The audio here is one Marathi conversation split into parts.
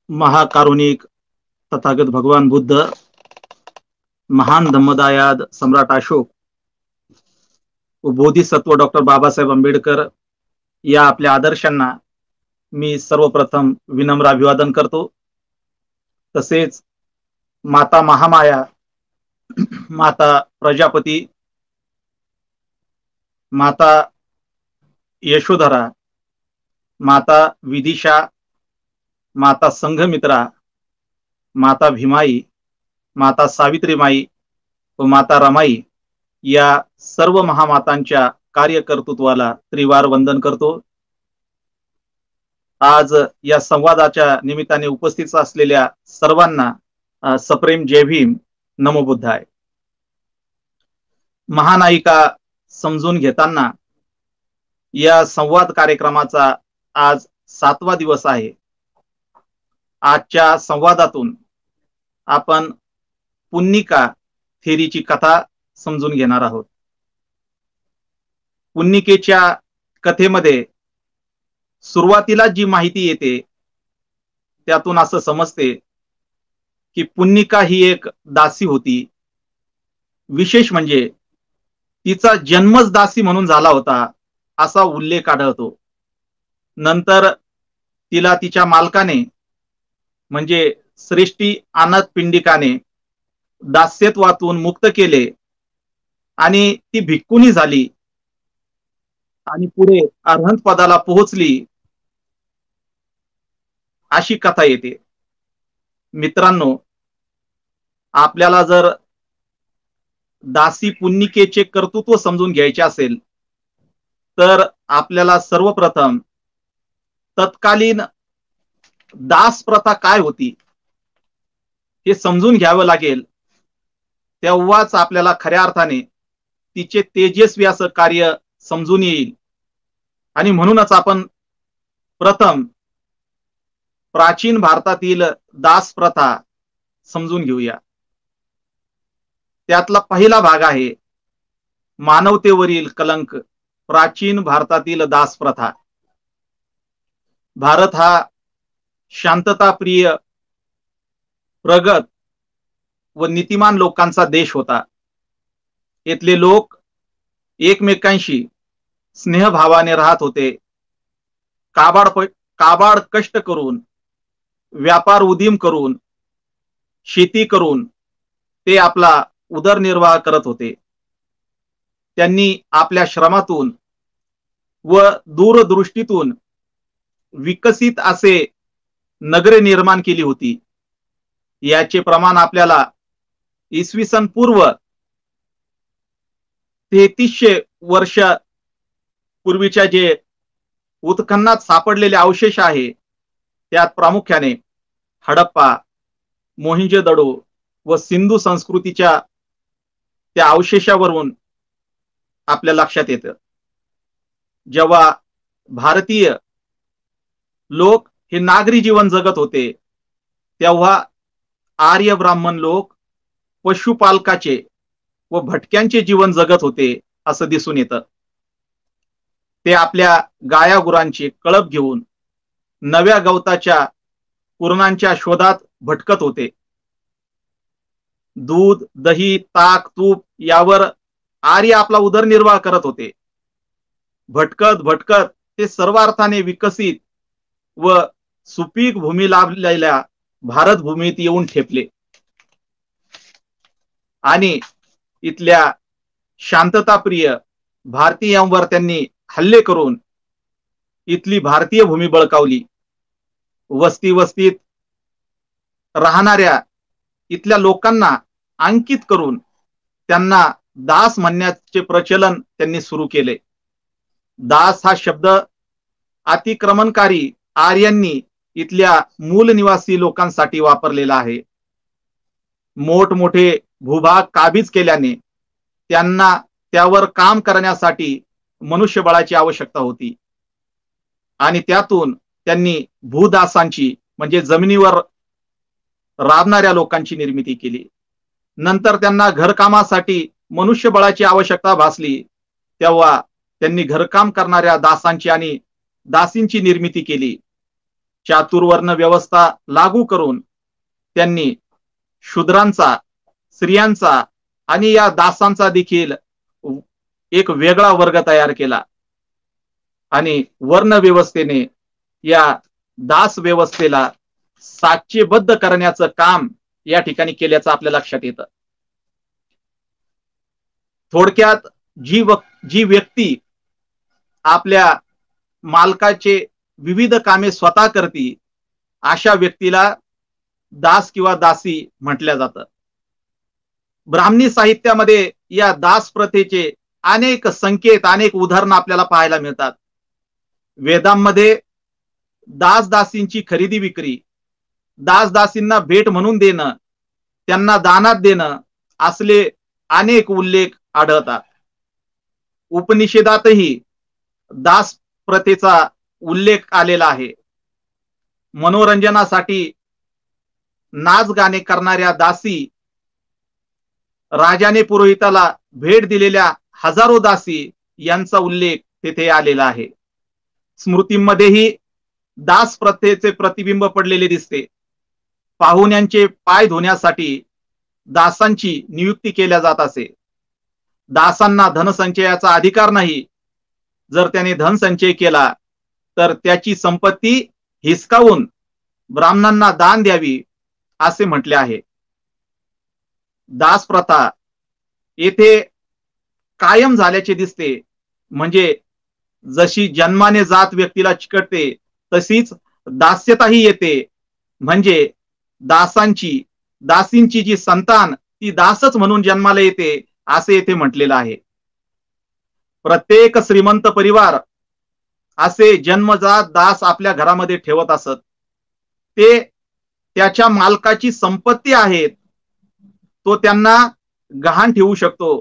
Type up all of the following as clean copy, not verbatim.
महाकारुणिक तथागत भगवान बुद्ध, महान धम्मदायाद सम्राट अशोक व बोधिसत्व डॉक्टर बाबासाहेब आंबेडकर या आपल्या आदर्शांना मी सर्वप्रथम विनम्र अभिवादन करतो। तसेच माता महामाया, माता प्रजापती, माता यशोधरा, माता विदिशा, माता संघमित्रा, माता भीमाई, माता सावित्रीमाई व माता रमाई या सर्व महामातांच्या कार्यकर्तृत्वाला त्रिवार वंदन करतो। आज या संवादाच्या निमित्ताने उपस्थित असलेल्या सर्वांना सप्रेम जय भीम, नमो बुद्धाय। महानायिका समजून घेताना या संवाद कार्यक्रमाचा आज 7वा दिवस आहे। आजच्या संवादातून आपण पुन्निका थेरीची कथा समजून घेणार आहोत। पुन्निकेच्या कथेमध्ये सुरुवातीला जी माहिती येते त्यातून असं समजते की पुन्निका ही एक दासी होती। विशेष म्हणजे तिचा जन्मच दासी म्हणून झाला होता असा उल्लेख आढळतो। नंतर तिला तिच्या मालकाने म्हणजे श्रेष्ठी अनाथ पिंडिकाने दास्यत्वातून मुक्त केले आणि ती भिक्खुनी झाली आणि पुढे अरहंत पदाला पोहोचली अशी कथा येते। मित्रांनो, आपल्याला जर दासी पुन्निकेचे कर्तृत्व समजून घ्यायचे असेल तर आपल्याला सर्वप्रथम तत्कालीन दास प्रथा काय होती हे समजून घ्यावं लागेल। तेव्हाच आपल्याला खऱ्या अर्थाने तिचे तेजस्वी असं कार्य समजून येईल। आणि म्हणूनच आपण प्रथम प्राचीन भारतातील दास प्रथा समजून घेऊया। त्यातला पहिला भाग आहे मानवतेवरील कलंक, प्राचीन भारतातील दास प्रथा। भारत हा शांतताप्रिय, प्रगत व नीतिमान लोकांचा देश होता। इथले लोक एकमेकांशी स्नेहभावाने राहत होते। काबाड कष्ट करून, व्यापार उदीम करून, शेती करून ते आपला उदरनिर्वाह करत होते। त्यांनी आपल्या श्रमातून व दूरदृष्टीतून विकसित असे नगरे निर्माण केली होती। याचे प्रमाण आपल्याला इसवी सन पूर्व 3300 वर्ष पूर्वीच्या जे उत्खननात सापडलेले अवशेष आहे त्यात प्रामुख्याने हडप्पा, मोहिंजोदडो व सिंधू संस्कृतीच्या त्या अवशेषावरून आपल्या लक्षात येतं। जेव्हा भारतीय लोक हे नागरी जीवन जगत होते तेव्हा आर्य ब्राह्मण लोक पशुपालकाचे व भटक्यांचे जीवन जगत होते असं दिसून येतं। ते आपल्या गाया गुरांची कळप घेऊन नव्या गवताच्या कुरणांच्या शोधात भटकत होते। दूध, दही, ताक, तूप यावर आर्य आपला उदरनिर्वाह करत होते। भटकत भटकत ते सर्व अर्थाने विकसित व सुपीक भूमी लाभलेल्या भारत भूमीत येऊन ठेपले आणि इथल्या शांतताप्रिय भारतीयांवर त्यांनी हल्ले करून इथली भारतीय भूमी बळकावली। वस्ती वस्तीत राहणाऱ्या इथल्या लोकांना अंकित करून त्यांना दास म्हणण्याचे प्रचलन त्यांनी सुरू केले। दास हा शब्द अतिक्रमणकारी आर्यांनी इथल्या मूल निवासी लोकांसाठी वापरलेला आहे। मोठमोठे भूभाग काबीज केल्याने त्यांना त्यावर काम करण्यासाठी मनुष्यबळाची आवश्यकता होती आणि त्यातून त्यांनी भूदासांची म्हणजे जमिनीवर राबणाऱ्या लोकांची निर्मिती केली। नंतर त्यांना घरकामासाठी मनुष्यबळाची आवश्यकता भासली तेव्हा त्यांनी घरकाम करणाऱ्या दासांची आणि दासींची निर्मिती केली। चातुर्वर्ण व्यवस्था लागू करून त्यांनी शूद्रांचा, स्त्रियांचा आणि या दासांचा देखील एक वेगळा वर्ग तयार केला आणि वर्ण व्यवस्थेने या दास व्यवस्थेला साक्ष्यबद्ध करण्याचं काम या ठिकाणी केल्याचं आपल्या लक्षात येतं. थोडक्यात जी व्यक्ती आपल्या मालकाचे विविध कामे स्वतः करती अशा व्यक्तीला दास किंवा दासी म्हटलं जातं. ब्राह्मणी साहित्यामध्ये या दास प्रथेचे अनेक संकेत, अनेक उदाहरणं आपल्याला पाहायला मिळतात. वेदांमध्ये दास दासींची खरेदी विक्री, दास दासींना भेट म्हणून देणं, त्यांना दानात देणं असले अनेक उल्लेख आढळतात. उपनिषेधातही दास प्रथेचा उल्लेख आलेला आहे. मनोरंजनासाठी नाच गाणे करणाऱ्या दासी, राजाने पुरोहिताला भेट दिलेल्या हजारो दासी यांचा उल्लेख तेथे आलेला आहे. स्मृतींमध्येही दास प्रथेचे प्रतिबिंब पडलेले दिसते. पाहुण्यांचे पाय धुण्यासाठी दासांची नियुक्ती केल्या जात असे. दासांना धनसंचयाचा अधिकार नाही. जर त्याने धनसंचय केला तर त्याची संपत्ती हिसकावून ब्राह्मणांना दान द्यावी असे म्हटले आहे. दास प्रथा येथे कायम झाल्याचे दिसते. म्हणजे जशी जन्माने जात व्यक्तीला चिकटते तशीच दास्यताही येते. म्हणजे दासींची जी संतान ती दासच म्हणून जन्माला येते असे येथे म्हटलेलं आहे. प्रत्येक श्रीमंत परिवार असे जन्मजात दास आपल्या घरामध्ये ठेवत असत. ते त्याच्या मालकाची संपत्ती आहेत. तो त्यांना गहाण ठेवू शकतो,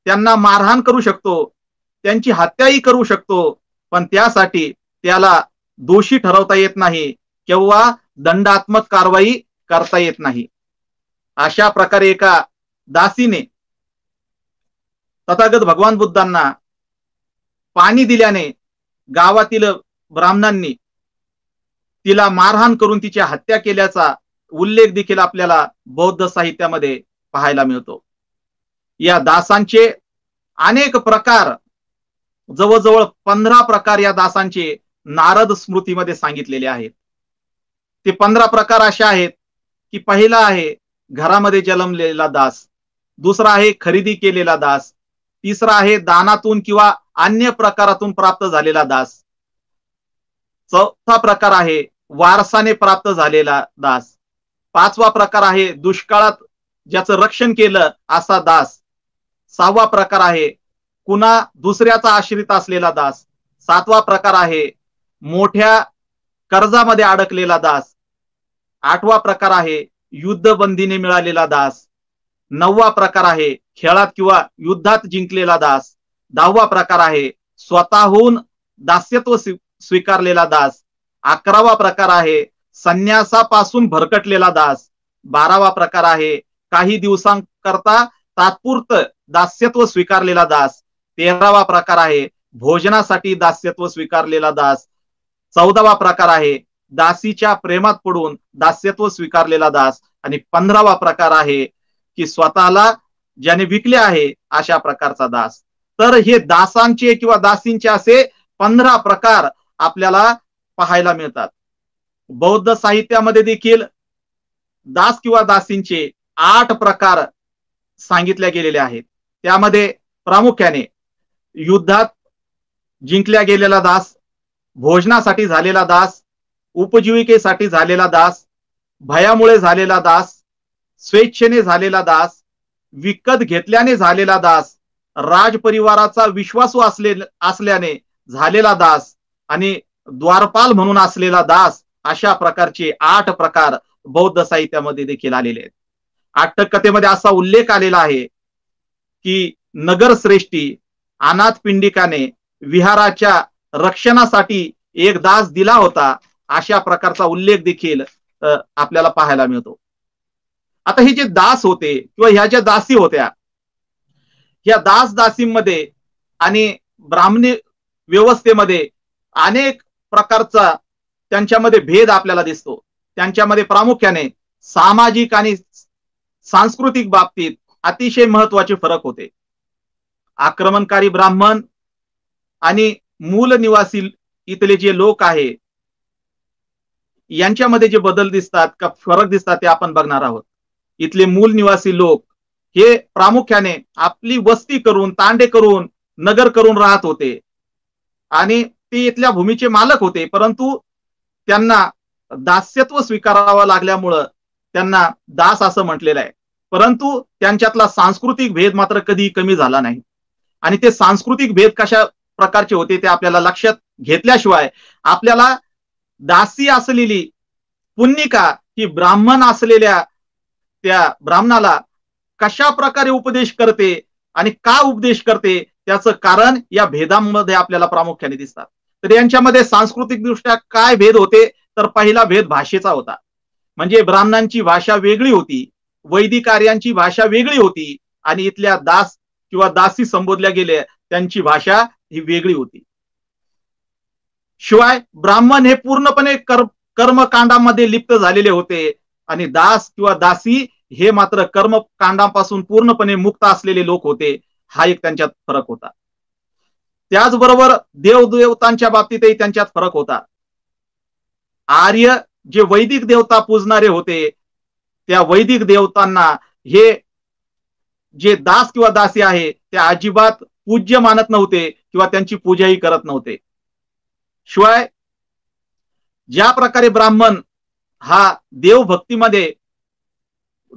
त्यांना मारहाण करू शकतो, त्यांची हत्याही करू शकतो, पण त्यासाठी त्याला दोषी ठरवता येत नाही किंवा दंडात्मक कारवाई करता येत नाही. अशा प्रकारे एका दासीने तथागत भगवान बुद्धांना पाणी दिल्याने गावातील ब्राह्मणांनी तिला मारहाण करून तिची हत्या केल्याचा उल्लेख देखील आपल्याला बौद्ध साहित्यामध्ये पाहायला मिळतो. या दासांचे अनेक प्रकार, जवळजवळ 15 प्रकार या दासांचे नारद स्मृतीमध्ये सांगितलेले आहेत. ते 15 प्रकार असे आहेत की पहिला आहे घरामध्ये जन्मलेला दास, दुसरा आहे खरेदी केलेला दास, तिसरा आहे दानातून किंवा अन्य प्रकारातून प्राप्त झालेला दास, चौथा प्रकार आहे वारसाने प्राप्त झालेला दास, पाचवा प्रकार आहे दुष्काळात ज्याचं रक्षण केलं असा दास, सहावा प्रकार आहे कुणा दुसऱ्याचा आश्रित असलेला दास, सातवा प्रकार आहे मोठ्या कर्जामध्ये अडकलेला दास, आठवा प्रकार आहे युद्धबंदीने मिळालेला दास, नववा प्रकार आहे खेळात किंवा युद्धात जिंकलेला दास, दहावा प्रकार आहे स्वतःहून दास्यत्व स्वीकारलेला दास, 11वा प्रकार आहे संन्यासापासून भरकटलेला दास, 12वा प्रकार आहे काही दिवसांकरता तात्पुरतं दास्यत्व स्वीकारलेला दास, 13वा प्रकार आहे भोजनासाठी दास्यत्व स्वीकारलेला दास, 14वा प्रकार आहे दासीच्या प्रेमात पडून दास्यत्व स्वीकारलेला दास आणि 15वा प्रकार आहे की स्वतःला ज्याने विकले आहे अशा प्रकारचा दास. तर हे दासांचे किंवा दासींचे असे 15 प्रकार आपल्याला पाहायला मिळतात. बौद्ध साहित्यामध्ये देखील दास किंवा दासींचे 8 प्रकार सांगितले गेलेले आहेत. त्यामध्ये प्रामुख्याने युद्धात जिंकल्या गेलेला दास, भोजनासाठी झालेला दास, उपजीविकेसाठी झालेला दास, भयामुळे झालेला दास, स्वेच्छेने झालेला दास, विकत घेतल्याने झालेला दास, राजपरिवाराचा विश्वासू असल्याने झालेला दास आणि द्वारपाल म्हणून असलेला दास, अशा प्रकारचे 8 प्रकार बौद्ध साहित्यामध्ये देखील आलेले आहेत. आट्टकथेमध्ये असा उल्लेख आलेला आहे की नगरश्रेष्ठी अनाथ पिंडिकाने विहाराच्या रक्षणासाठी एक दास दिला होता, अशा प्रकारचा उल्लेख देखील आपल्याला पाहायला मिळतो. आता हे जे दास होते किंवा ह्या ज्या दासी होत्या, या दास दासींमध्ये आणि ब्राह्मणी व्यवस्थेमध्ये अनेक प्रकारचा त्यांच्यामध्ये भेद आपल्याला दिसतो. त्यांच्यामध्ये प्रामुख्याने सामाजिक आणि सांस्कृतिक बाबतीत अतिशय महत्वाचे फरक होते. आक्रमणकारी ब्राह्मण आणि मूल निवासी इथले जे लोक आहे यांच्यामध्ये जे बदल दिसतात का फरक दिसतात ते आपण बघणार आहोत. इथले मूल निवासी लोक हे प्रामुख्याने आपली वस्ती करून, तांडे करून, नगर करून राहत होते आणि ते इथल्या भूमीचे मालक होते, परंतु त्यांना दास्यत्व स्वीकारावं लागल्यामुळं त्यांना दास असं म्हटलेलं आहे. परंतु त्यांच्यातला सांस्कृतिक भेद मात्र कधी कमी झाला नाही. आणि ते सांस्कृतिक भेद कशा प्रकारचे होते ते आपल्याला लक्षात घेतल्याशिवाय आपल्याला दासी असलेली पुन्निका ही ब्राह्मण असलेल्या त्या ब्राह्मणाला कशा प्रकारे उपदेश करते आणि का उपदेश करते त्याचं कारण या भेदांमध्ये आपल्याला प्रामुख्याने दिसतात. तर यांच्यामध्ये सांस्कृतिक दृष्ट्या काय भेद होते, तर पहिला भेद भाषेचा होता. म्हणजे ब्राह्मणांची भाषा वेगळी होती, वैदिक आर्यांची भाषा वेगळी होती आणि इथल्या दास किंवा दासी संबोधल्या गेल्या त्यांची भाषा ही वेगळी होती. शिवाय ब्राह्मण हे पूर्णपणे कर्मकांडामध्ये लिप्त झालेले होते आणि दास किंवा दासी हे मात्र कर्मकांडापासून पूर्णपणे मुक्त असलेले लोक होते. हा एक त्यांच्यात फरक होता. त्याचबरोबर देवदेवतांच्या बाबतीतही त्यांच्यात फरक होता. आर्य जे वैदिक देवता पूजणारे होते त्या वैदिक देवतांना हे जे दास किंवा दासी आहे ते अजिबात पूज्य मानत नव्हते किंवा त्यांची पूजाही करत नव्हते. शिवाय ज्या प्रकारे ब्राह्मण हा देवभक्तीमध्ये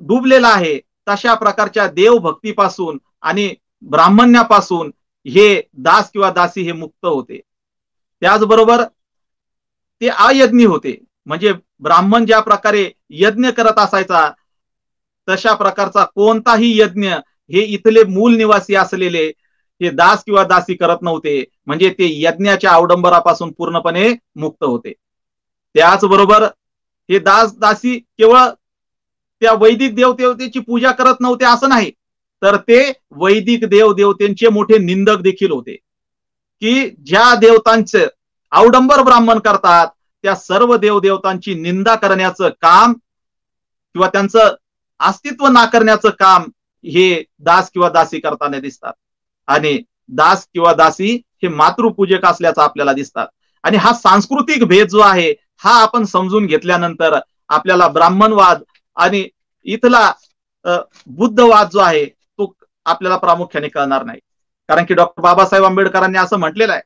डुबलेला आहे तशा प्रकारच्या देवभक्तीपासून आणि ब्राह्मण्यापासून हे दास किंवा दासी हे मुक्त होते. त्याचबरोबर ते अयज्ञी होते. म्हणजे ब्राह्मण ज्या प्रकारे यज्ञ करत असायचा तशा प्रकारचा कोणताही यज्ञ हे इथले मूल निवासी असलेले हे दास किंवा दासी करत नव्हते. म्हणजे ते यज्ञाच्या अवडंबरापासून पूर्णपणे मुक्त होते. त्याचबरोबर हे दास दासी केवळ त्या वैदिक देवदेवतेची पूजा करत नव्हते असं नाही, तर ते वैदिक देवदेवतेंचे मोठे निंदक देखील होते. की ज्या देवतांचे अवडंबर ब्राह्मण करतात त्या सर्व देवदेवतांची निंदा करण्याचं काम किंवा त्यांचं अस्तित्व नाकारण्याचं काम हे दास किंवा दासी करताना दिसतात. आणि दास किंवा दासी हे मातृपूजक असल्याचं आपल्याला दिसतात. आणि हा सांस्कृतिक भेद जो आहे हा आपण समजून घेतल्यानंतर आपल्याला ब्राह्मणवाद आणि इथला बुद्धवाद जो आहे तो आपल्याला प्रामुख्याने कळणार नाही. कारण की डॉक्टर बाबासाहेब आंबेडकरांनी असं म्हटलेलं आहे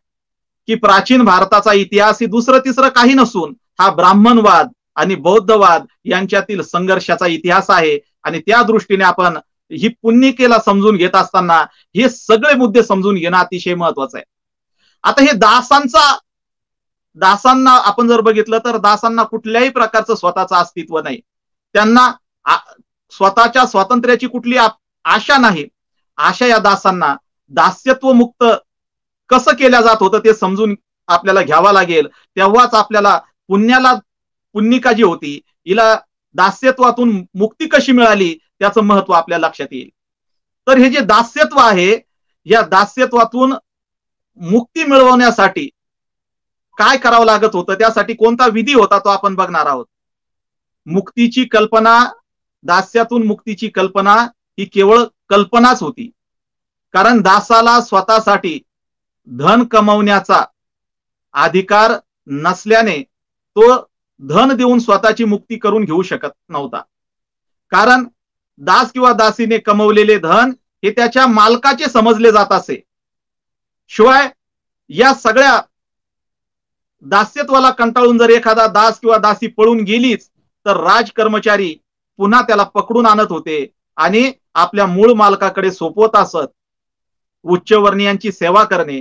की प्राचीन भारताचा इतिहास ही दुसरं तिसरं काही नसून हा ब्राह्मणवाद आणि बौद्धवाद यांच्यातील संघर्षाचा इतिहास आहे. आणि त्या दृष्टीने आपण ही पुन्निकेला समजून घेत असताना हे सगळे मुद्दे समजून घेणं अतिशय महत्वाचं आहे. आता हे दासांना आपण जर बघितलं तर दासांना कुठल्याही प्रकारचं स्वतःचं अस्तित्व नाही. त्यांना स्वतःच्या स्वातंत्र्याची कुठली आशा नाही. अशा या दासांना दास्यत्व मुक्त कसं केलं जात होतं ते समजून आपल्याला घ्यावा लागेल. तेव्हाच आपल्याला पुन्निका जी होती हिला दास्यत्वातून मुक्ती कशी मिळाली त्याचं महत्व आपल्या लक्षात येईल. तर हे जे दास्यत्व आहे या दास्यत्वातून मुक्ती मिळवण्यासाठी काय करावं लागत होतं, त्यासाठी कोणता विधी होता तो आपण बघणार आहोत. मुक्तीची कल्पना, दास्यातून मुक्तीची कल्पना ही केवळ कल्पनाच होती. कारण दासाला स्वतःसाठी धन कमवण्याचा अधिकार नसल्याने तो धन देऊन स्वतःची मुक्ती करून घेऊ शकत नव्हता. कारण दास किंवा दासीने कमवलेले धन हे त्याच्या मालकाचे समजले जात असे. शिवाय या सगळ्या दास्यत्वाला कंटाळून जर एखादा दास किंवा दासी पळून गेलीच तर राज कर्मचारी पुन्हा त्याला पकडून आणत होते आणि आपल्या मूळ मालकाकडे सोपवत असत. उच्चवर्णीयांची सेवा करणे,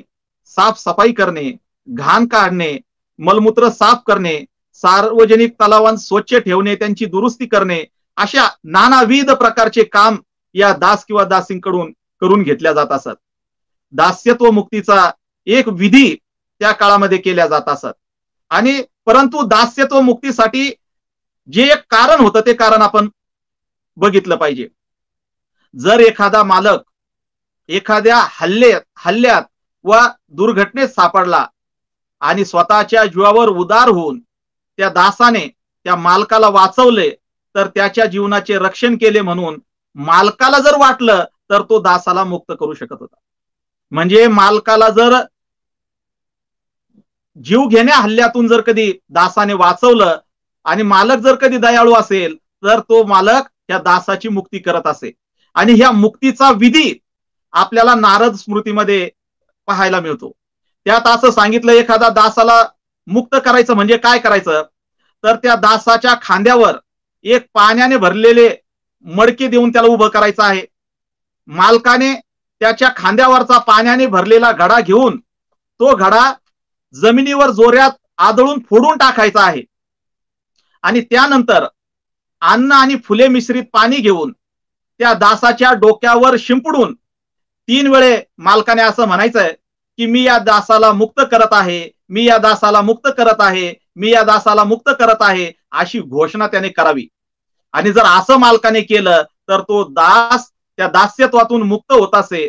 साफसफाई करणे, घाण काढणे, मलमूत्र साफ करणे, सार्वजनिक तलावां स्वच्छ ठेवणे, त्यांची दुरुस्ती करणे, अशा नानाविध प्रकारचे काम या दास किंवा दासींकडून करून घेतल्या जात असत. दास्यत्व मुक्तीचा एक विधी त्या काळामध्ये केल्या जात असत. आणि परंतु दास्यत्व मुक्तीसाठी जे एक कारण होतं ते कारण आपण बघितलं पाहिजे. जर एखादा मालक एखाद्या हल्ल्यात व दुर्घटनेत सापडला आणि स्वतःच्या जीवावर उदार होऊन त्या दासाने त्या मालकाला वाचवले तर त्याच्या जीवनाचे रक्षण केले म्हणून मालकाला जर वाटलं तर तो दासाला मुक्त करू शकत होता. म्हणजे मालकाला जर जीव घेण्या हल्ल्यातून जर कधी दासाने वाचवलं आणि मालक जर कधी दयाळू असेल तर तो मालक त्या दासाची मुक्ती करत असे. आणि ह्या मुक्तीचा विधी आपल्याला नारद स्मृतीमध्ये पाहायला मिळतो. त्यात असं सांगितलं, एखादा दासाला मुक्त करायचं म्हणजे काय करायचं, तर त्या दासाच्या खांद्यावर एक पाण्याने भरलेले मडके देऊन त्याला उभं करायचं आहे. मालकाने त्याच्या खांद्यावरचा पाण्याने भरलेला घडा घेऊन तो घडा जमिनीवर जोरात आदळून फोडून टाकायचा आहे. आणि त्यानंतर अन्न आणि फुले मिश्रित पाणी घेऊन त्या दासाच्या डोक्यावर शिंपडून 3 वेळे मालकाने असं म्हणायचंय की मी या दासाला मुक्त करत आहे, मी या दासाला मुक्त करत आहे, मी या दासाला मुक्त करत आहे, अशी घोषणा त्याने करावी. आणि जर असं मालकाने केलं तर तो दास त्या दास्यत्वातून मुक्त होत असे.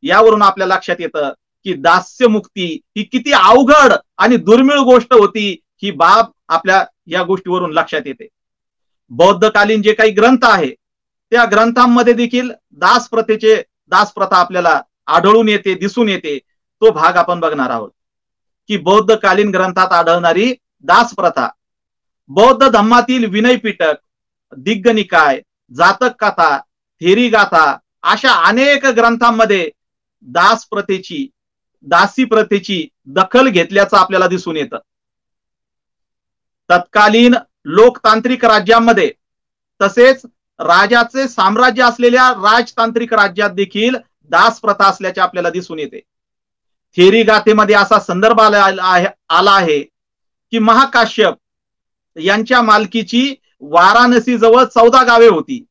यावरून आपल्या लक्षात येतं की दास्य मुक्ती ही किती अवघड आणि दुर्मिळ गोष्ट होती, ही बाब आपल्या या गोष्टीवरून लक्षात येते. बौद्धकालीन जे काही ग्रंथ आहे त्या ग्रंथांमध्ये देखील दास प्रथा आपल्याला आढळून येते, दिसून येते. तो भाग आपण बघणार आहोत की बौद्धकालीन ग्रंथात आढळणारी दास प्रथा बौद्ध धम्मातील विनय पिटक, दिग्गनिकाय, जातक कथा, थेरी गाथा अशा अनेक ग्रंथांमध्ये दासी प्रथेची दखल घेतल्याचं आपल्याला दिसून येतं. तत्कालीन लोकतांत्रिक राज्यांमध्ये तसेच राजाचे साम्राज्य असलेल्या राजतांत्रिक राज्यात देखील दास प्रथा असल्याचे आपल्याला दिसून येते. थेरी गाथेमध्ये असा संदर्भ आला आहे की महाकाश्यप यांच्या मालकीची वाराणसी जवळ 14 गावे होती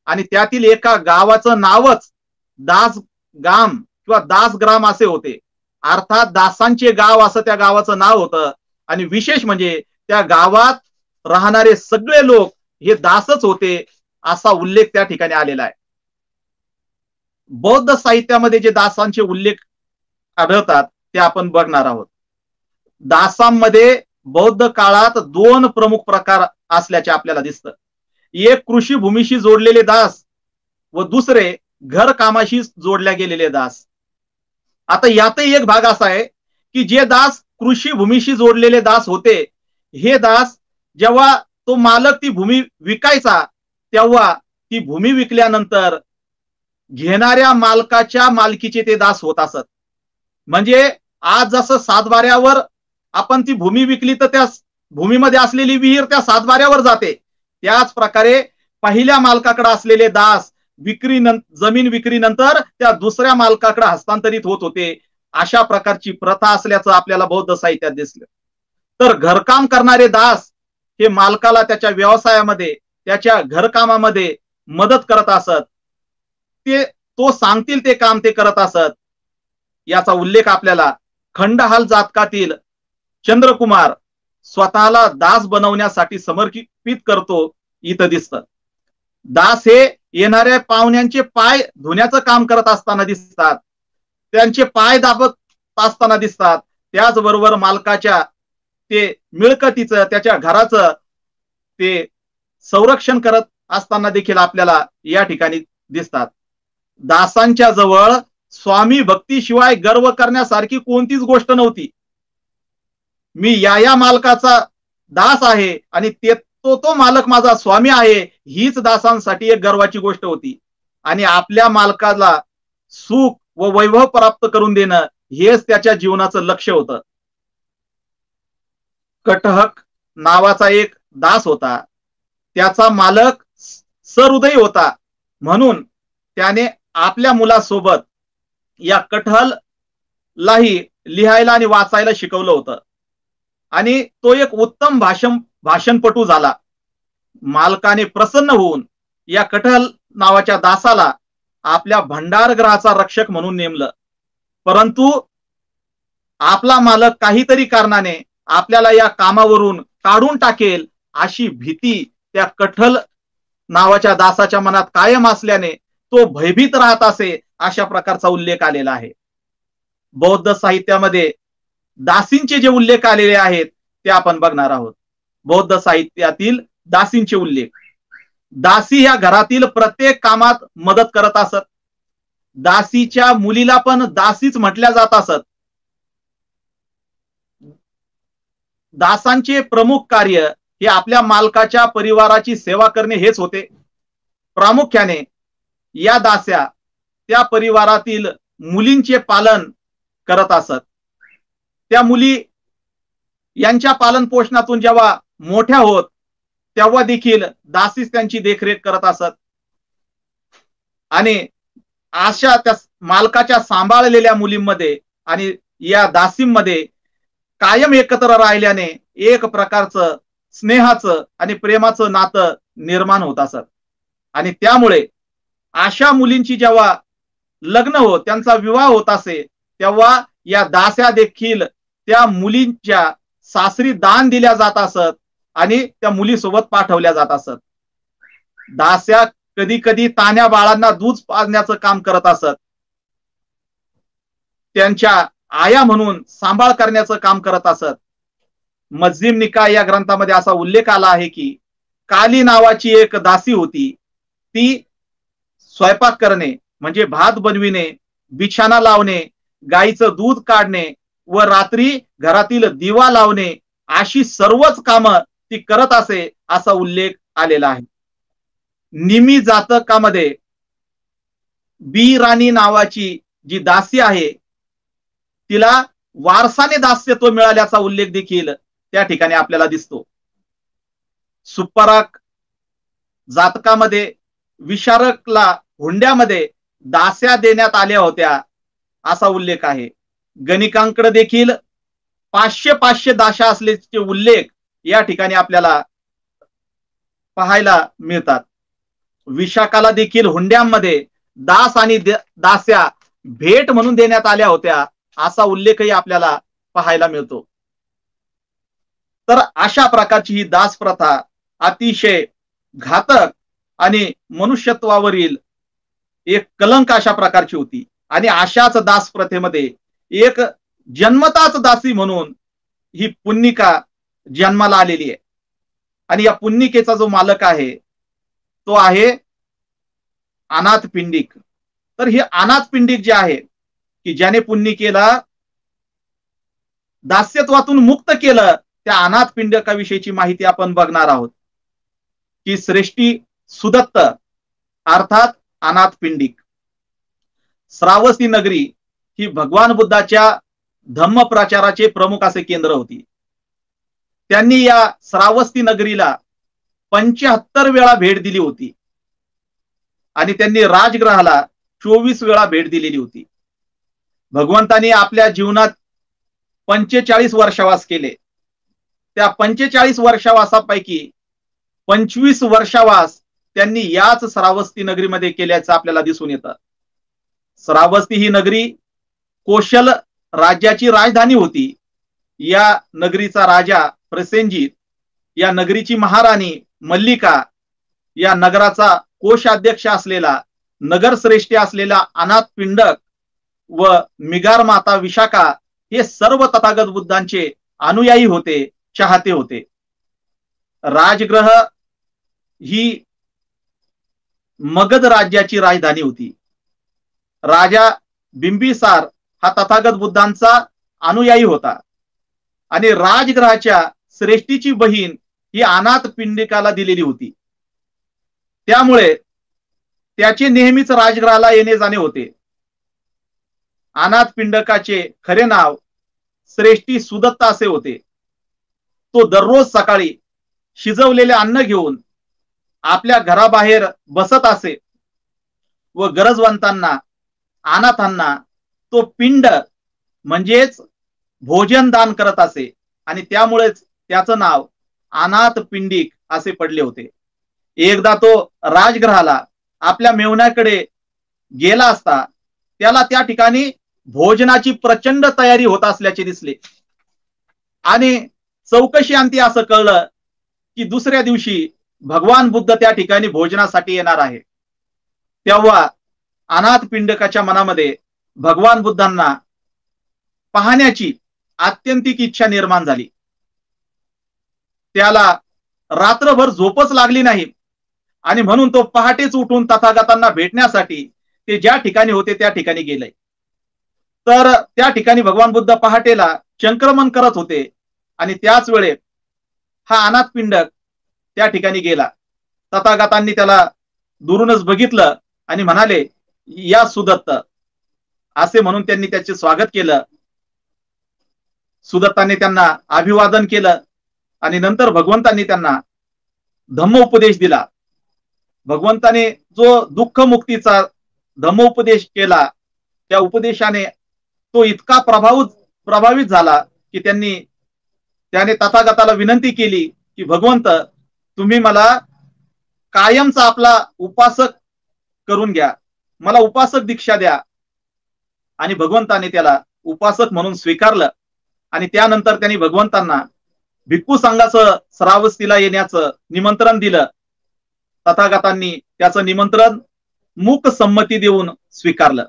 आणि त्यातील एका गावाचं नावच दासगाम किंवा दासग्राम असे होते. अर्थात दासांचे गाव असं त्या गावाचं नाव होतं. आणि विशेष म्हणजे त्या गावात राहणारे सगळे लोक हे दासच होते असा उल्लेख त्या ठिकाणी आलेला आहे. बौद्ध साहित्यामध्ये जे दासांचे उल्लेख आढळतात ते आपण बघणार आहोत. दासांमध्ये बौद्ध काळात 2 प्रमुख प्रकार असल्याचे आपल्याला दिसतं. एक कृषी भूमीशी जोडलेले दास व दुसरे घर कामाशी जोडल्या गेलेले दास. आता यातही एक भाग असा आहे की जे दास कृषी भूमीशी जोडलेले दास होते, हे दास जेव्हा तो मालक ती भूमी विकायचा तेव्हा ती भूमी विकल्यानंतर घेणाऱ्या मालकाच्या मालकीचे ते दास होत असत. म्हणजे आज जसं सातबाऱ्यावर आपण ती भूमी विकली तर त्या भूमीमध्ये असलेली विहीर त्या सातबाऱ्यावर जाते, त्याच प्रकारे पहिल्या मालकाकडे असलेले दास जमीन विक्रीनंतर त्या दुसऱ्या मालकाकडे हस्तांतरित होत होते. अशा प्रकारची प्रथा असल्याचं आपल्याला बौद्ध साहित्यात दिसलं. तर घरकाम करणारे दास हे मालकाला त्याच्या व्यवसायामध्ये, त्याच्या घरकामामध्ये मदत करत असत. तो सांगतील ते काम ते करत असत. याचा उल्लेख आपल्याला खंडहाल जातकातील चंद्रकुमार स्वतःला दास बनवण्यासाठी समर्पित करतो इथं दिसतं. दास हे येणाऱ्या पाहुण्यांचे पाय धुण्याचं काम करत असताना दिसतात, त्यांचे पाय दाबत असताना दिसतात. त्याचबरोबर मालकाच्या ते मिळकतीचं, त्याच्या घराचं ते संरक्षण करत असताना देखील आपल्याला या ठिकाणी दिसतात. दासांच्या जवळ स्वामी भक्तीशिवाय गर्व करण्यासारखी कोणतीच गोष्ट नव्हती. मी या मालकाचा दास आहे आणि तो मालक माझा स्वामी आहे, हीच दासांसाठी एक गर्वाची गोष्ट होती. आणि आपल्या मालकाला सुख व वैभव प्राप्त करून देणं हेच त्याच्या जीवनाचं लक्ष होतं. कटहक नावाचा एक दास होता. त्याचा मालक सहृदयी होता म्हणून त्याने आपल्या मुलासोबत या कटहललाही लिहायला आणि वाचायला शिकवलं होतं. आणि तो एक उत्तम भाषणपटू झाला. मालकाने प्रसन्न होऊन या कटहल नावाच्या दासाला आपल्या भंडारगृहाचा रक्षक म्हणून नेमलं. परंतु आपला मालक काहीतरी कारणाने आपल्याला या कामावरून काढून टाकेल अशी भीती त्या कटहल नावाच्या दासाच्या मनात कायम असल्याने तो भयभीत राहत असे, अशा प्रकारचा उल्लेख आलेला आहे. बौद्ध साहित्यामध्ये दासींचे जे उल्लेख आलेले आहेत ते आपण बघणार आहोत. बौद्ध साहित्यातील दासींचे उल्लेख. दासी ह्या घरातील प्रत्येक कामात मदत करत असत. दासीच्या मुलीला पण दासीच म्हटल्या जात असत. दासांचे प्रमुख कार्य हे आपल्या मालकाच्या परिवाराची सेवा करणे हेच होते. प्रामुख्याने या दास्या त्या परिवारातील मुलींचे पालन करत असत. त्या मुली यांच्या पालन पोषणातून जेव्हा मोठ्या होत तेव्हा देखील दासीच त्यांची देखरेख करत असत. आणि अशा त्या मालकाच्या सांभाळलेल्या मुलींमध्ये आणि या दासींमध्ये कायम एकत्र राहिल्याने एक प्रकारचं स्नेहाचं आणि प्रेमाचं नातं निर्माण होत असत. आणि त्यामुळे अशा मुलींची जेव्हा लग्न होत, त्यांचा विवाह होत असे, तेव्हा या दास्या देखील त्या मुलींच्या सासरी दान दिल्या जात असत आणि त्या मुलीसोबत पाठवल्या जात असत. दास्या कधी कधी तान्या बाळांना दूध पाजण्याचं काम करत असत. त्यांच्या आया म्हणून सांभाळ करण्याचं काम करत असत. मज्जिम निकाय या ग्रंथामध्ये असा उल्लेख आला आहे की काली नावाची एक दासी होती. ती स्वयंपाक करणे म्हणजे भात बनविणे, बिछाना लावणे, गाईचं दूध काढणे व रात्री घरातील दिवा लावणे अशी सर्वच कामं ती करत असे असा उल्लेख आलेला आहे. निमी जातकामध्ये बी राणी नावाची जी दासी आहे तिला वारसाने दास्यत्व मिळाल्याचा उल्लेख देखील त्या ठिकाणी आपल्याला दिसतो. सुपराक जातकामध्ये विशारकला हुंड्यामध्ये दास्या देण्यात आल्या होत्या असा उल्लेख आहे. गणिकांकडे देखील 500 दास्या असल्याचे उल्लेख या ठिकाणी आपल्याला पाहायला मिळतात. विशाखाला देखील हुंड्यांमध्ये दास आणि दास्या भेट म्हणून देण्यात आल्या होत्या असा उल्लेखही आपल्याला पाहायला मिळतो. तर अशा प्रकारची ही दास प्रथा अतिशय घातक आणि मनुष्यत्वावरील एक कलंक अशा प्रकारची होती. आणि अशाच दास प्रथेमध्ये एक जन्मताच दासी म्हणून ही पुन्निका जन्माला आलेली आहे. आणि या पुन्निकेचा जो मालक आहे तो आहे अनाथ पिंडिक. तर हे अनाथ पिंडिक जे आहे की ज्याने पुन्निकेला दास्यत्वातून मुक्त केलं, त्या अनाथ पिंडकाविषयीची माहिती आपण बघणार आहोत. की श्रेष्ठी सुदत्त अर्थात अनाथ पिंडिक. श्रावस्ती नगरी ही भगवान बुद्धाच्या धम्म प्रचाराचे प्रमुख असे केंद्र होती. त्यांनी या श्रावस्ती नगरीला 75 वेळा भेट दिली होती आणि त्यांनी राजगृहाला 24 वेळा भेट दिलेली होती. भगवंतांनी आपल्या जीवनात 45 वर्षावास केले. त्या 45 वर्षावासापैकी 25 वर्षावास त्यांनी याच श्रावस्ती नगरीमध्ये केल्याचं आपल्याला दिसून येतं. श्रावस्ती ही नगरी कोशल राज्याची राजधानी होती. या नगरीचा राजा प्रसेनजित, या नगरीची महाराणी मल्लिका, या नगराचा कोषाध्यक्ष असलेला नगरश्रेष्ठी असलेला अनाथ पिंडक व मिगार माता विशाखा हे सर्व तथागत बुद्धांचे अनुयायी होते, चाहते होते. राजगृह ही मगध राज्याची राजधानी होती. राजा बिंबिसार हा तथागत बुद्धांचा अनुयायी होता आणि राजगृहाच्या श्रेष्ठीची बहीण ही अनाथ पिंडिकाला दिलेली होती. त्यामुळे त्याचे नेहमीच राजगृहाला येणे जाणे होते. अनाथ पिंडकाचे खरे नाव श्रेष्ठी सुदत्त असे होते. तो दररोज सकाळी शिजवलेले अन्न घेऊन आपल्या घराबाहेर बसत असे व गरजवंतांना, अनाथांना तो पिंड म्हणजेच भोजन दान करत असे आणि त्यामुळेच त्याचं नाव अनाथ पिंडिक असे पडले होते. एकदा तो राजगृहाला आपल्या मेव्हण्याकडे गेला असता त्याला त्या ठिकाणी भोजनाची प्रचंड तयारी होत असल्याचे दिसले आणि चौकशी अंती असं कळलं की दुसऱ्या दिवशी भगवान बुद्ध त्या ठिकाणी भोजनासाठी येणार आहे. तेव्हा अनाथ पिंडकाच्या मनामध्ये भगवान बुद्धांना पाहण्याची आत्यंतिक इच्छा निर्माण झाली. त्याला रात्रभर झोपच लागली नाही आणि म्हणून तो पहाटेच उठून तथागतांना भेटण्यासाठी ते ज्या ठिकाणी होते त्या ठिकाणी गेले. तर त्या ठिकाणी भगवान बुद्ध पहाटेला संक्रमण करत होते आणि त्याच वेळेत हा अनाथ पिंडक त्या ठिकाणी गेला. तथागतांनी त्याला दुरूनच बघितलं आणि म्हणाले, या सुदत्त, असे म्हणून त्यांनी त्याचे स्वागत केलं. सुदत्तांनी त्यांना अभिवादन केलं आणि नंतर भगवंतांनी त्यांना धम्मोपदेश दिला. भगवंताने जो दुःख मुक्तीचा धम्मोपदेश केला, त्या उपदेशाने तो इतका प्रभावित झाला की त्याने तथागताला विनंती केली की भगवंत, तुम्ही मला कायमचा आपला उपासक करून घ्या, मला उपासक दीक्षा द्या. आणि भगवंताने त्याला उपासक म्हणून स्वीकारलं आणि त्यानंतर त्यांनी भगवंतांना भिक्खू संघाचं श्रावस्तीला येण्याचं निमंत्रण दिलं. तथागतांनी त्याचं निमंत्रण मूक संमती देऊन स्वीकारलं.